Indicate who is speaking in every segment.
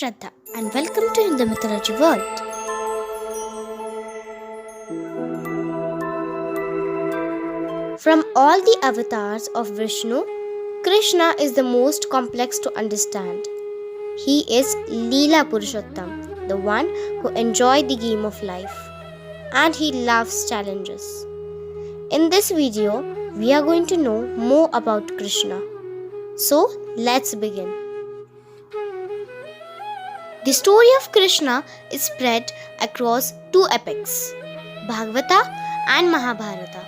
Speaker 1: Shraddha and welcome to Hindu Mythology World. From all the avatars of Vishnu, Krishna is the most complex to understand. He is Leela Purushottam, the one who enjoyed the game of life, and he loves challenges. In this video, we are going to know more about Krishna. So, let's begin. The story of Krishna is spread across two epics, Bhagavata and Mahabharata.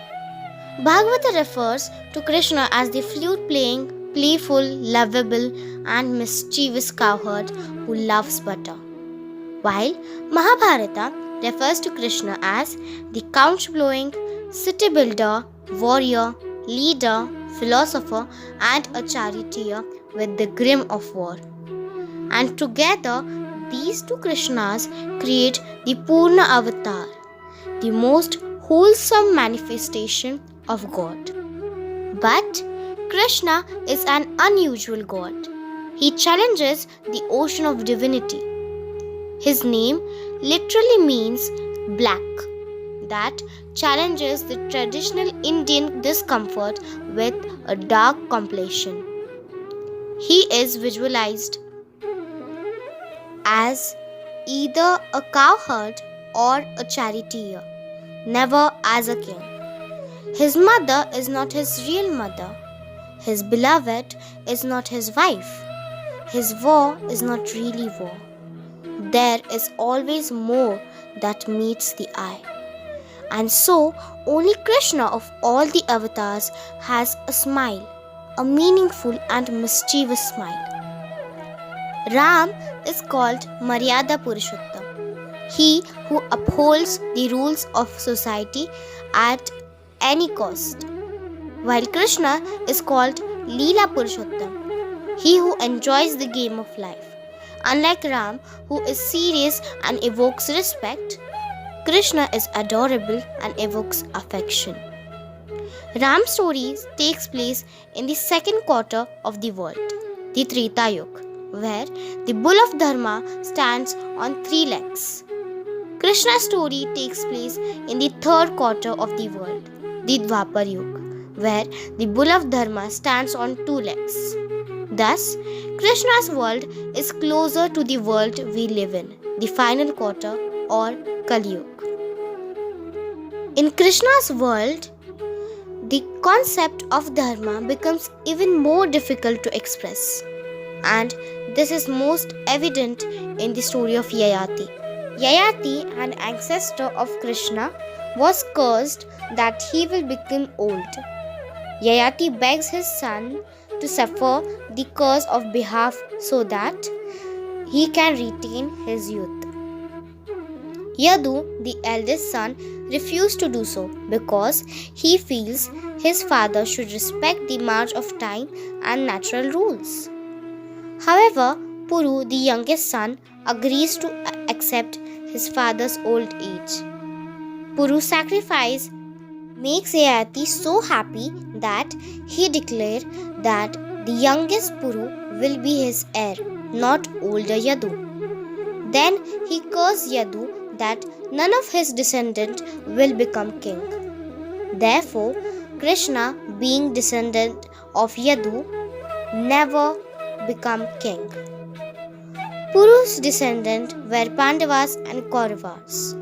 Speaker 1: Bhagavata refers to Krishna as the flute-playing, playful, lovable, and mischievous cowherd who loves butter, while Mahabharata refers to Krishna as the conch-blowing, city-builder, warrior, leader, philosopher, and a charioteer with the grim of war. And together, these two Krishnas create the Purna Avatar, the most wholesome manifestation of God. But Krishna is an unusual God. He challenges the ocean of divinity. His name literally means black, that challenges the traditional Indian discomfort with a dark complexion. He is visualized as either a cowherd or a charioteer, never as a king. His mother is not his real mother. His beloved is not his wife. His war is not really war. There is always more that meets the eye. And so, only Krishna of all the avatars has a smile, a meaningful and mischievous smile. Ram is called Maryada Purushottam, he who upholds the rules of society at any cost, while Krishna is called Leela Purushottam, he who enjoys the game of life. Unlike Ram, who is serious and evokes respect, Krishna is adorable and evokes affection. Ram's story takes place in the second quarter of the world, the Treta Yuga, where the bull of Dharma stands on three legs. Krishna's story takes place in the third quarter of the world, the Dwapar Yuga, where the bull of Dharma stands on two legs. Thus, Krishna's world is closer to the world we live in, the final quarter or Kali Yuga. In Krishna's world, the concept of Dharma becomes even more difficult to express. And this is most evident in the story of Yayati. Yayati, an ancestor of Krishna, was cursed that he will become old. Yayati begs his son to suffer the curse of behalf so that he can retain his youth. Yadu, the eldest son, refused to do so because he feels his father should respect the march of time and natural rules. However, Puru, the youngest son, agrees to accept his father's old age. Puru's sacrifice makes Yayati so happy that he declares that the youngest Puru will be his heir, not older Yadu. Then he curses Yadu that none of his descendants will become king. Therefore, Krishna, being descendant of Yadu, never become king. Puru's descendants were Pandavas and Kauravas.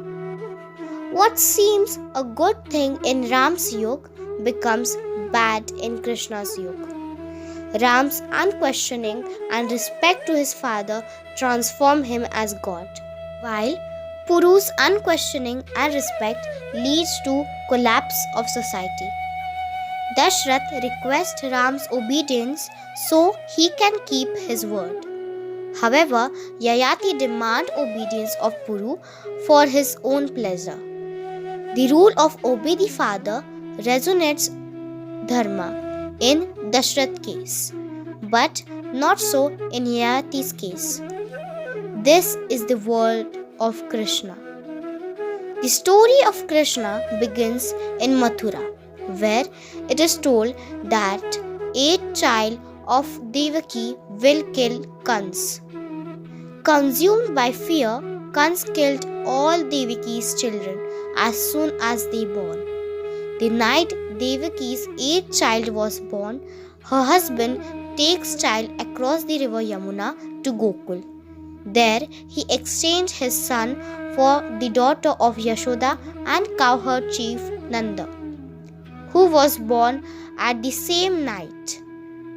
Speaker 1: What seems a good thing in Ram's yuga becomes bad in Krishna's yuga. Ram's unquestioning and respect to his father transform him as God, while Puru's unquestioning and respect leads to collapse of society. Dashrath requests Ram's obedience so he can keep his word. However, Yayati demands obedience of Puru for his own pleasure. The rule of obey the father resonates Dharma in Dashrath's case, but not so in Yayati's case. This is the world of Krishna. The story of Krishna begins in Mathura, where it is told that 8 child of Devaki will kill Kans. Consumed by fear, Kans killed all Devaki's children as soon as they born. The night Devaki's eighth child was born, her husband takes child across the river Yamuna to Gokul. There he exchanged his son for the daughter of Yashoda and cowherd chief Nanda, who was born at the same night.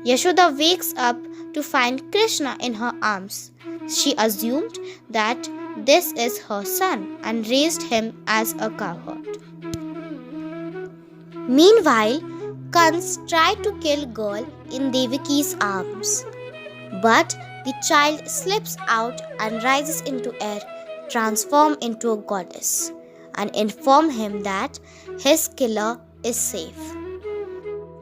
Speaker 1: Yashoda wakes up to find Krishna in her arms. She assumed that this is her son and raised him as a cowherd. Meanwhile, Kans tried to kill girl in Devaki's arms, but the child slips out and rises into air, transformed into a goddess, and inform him that his killer is safe.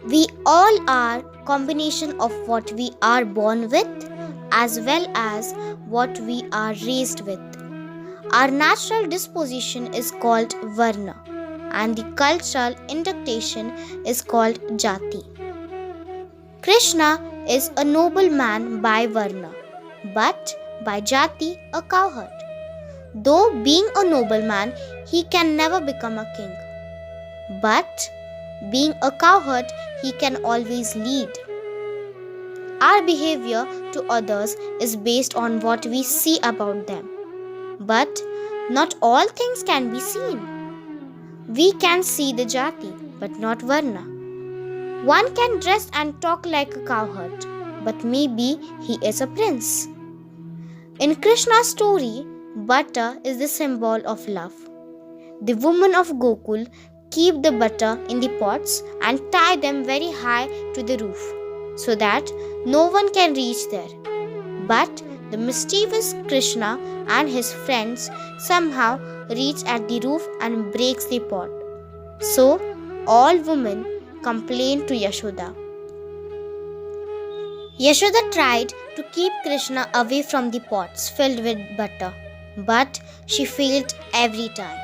Speaker 1: We all are combination of what we are born with as well as what we are raised with. Our natural disposition is called Varna and the cultural induction is called Jati. Krishna is a noble man by Varna, but by Jati a cowherd. Though being a nobleman, he can never become a king. But being a cowherd, he can always lead. Our behavior to others is based on what we see about them. But not all things can be seen. We can see the Jati, but not Varna. One can dress and talk like a cowherd, but maybe he is a prince. In Krishna's story, butter is the symbol of love. The women of Gokul keep the butter in the pots and tie them very high to the roof so that no one can reach there. But the mischievous Krishna and his friends somehow reach at the roof and breaks the pot. So all women complain to Yashoda. Yashoda tried to keep Krishna away from the pots filled with butter, but she failed every time.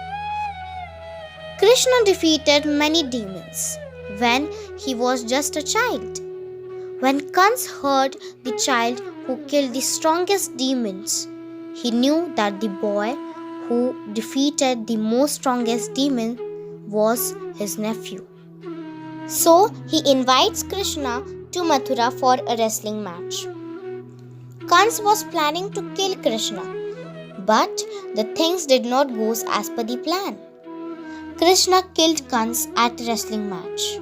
Speaker 1: Krishna defeated many demons when he was just a child. When Kans heard the child who killed the strongest demons, he knew that the boy who defeated the most strongest demon was his nephew. So he invites Krishna to Mathura for a wrestling match. Kans was planning to kill Krishna, but the things did not go as per the plan. Krishna killed Kans at a wrestling match.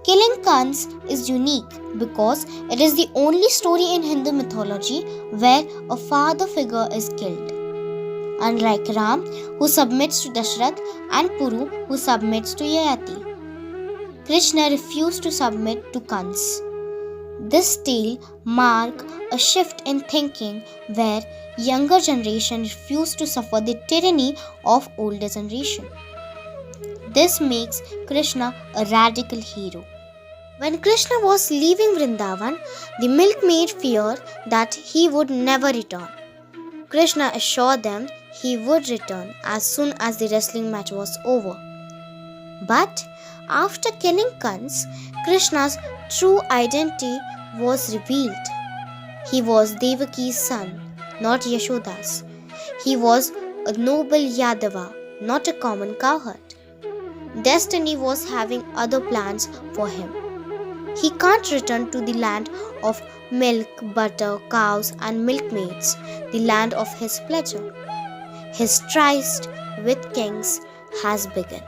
Speaker 1: Killing Kans is unique because it is the only story in Hindu mythology where a father figure is killed. Unlike Ram, who submits to Dashrath, and Puru, who submits to Yayati, Krishna refused to submit to Kans. This tale marks a shift in thinking where younger generation refuse to suffer the tyranny of older generation. This makes Krishna a radical hero. When Krishna was leaving Vrindavan, the milkmaid feared that he would never return. Krishna assured them he would return as soon as the wrestling match was over. But after killing Kans, Krishna's true identity was revealed. He was Devaki's son, not Yashoda's. He was a noble Yadava, not a common cowherd. Destiny was having other plans for him. He can't return to the land of milk, butter, cows and milkmaids, the land of his pleasure. His tryst with kings has begun.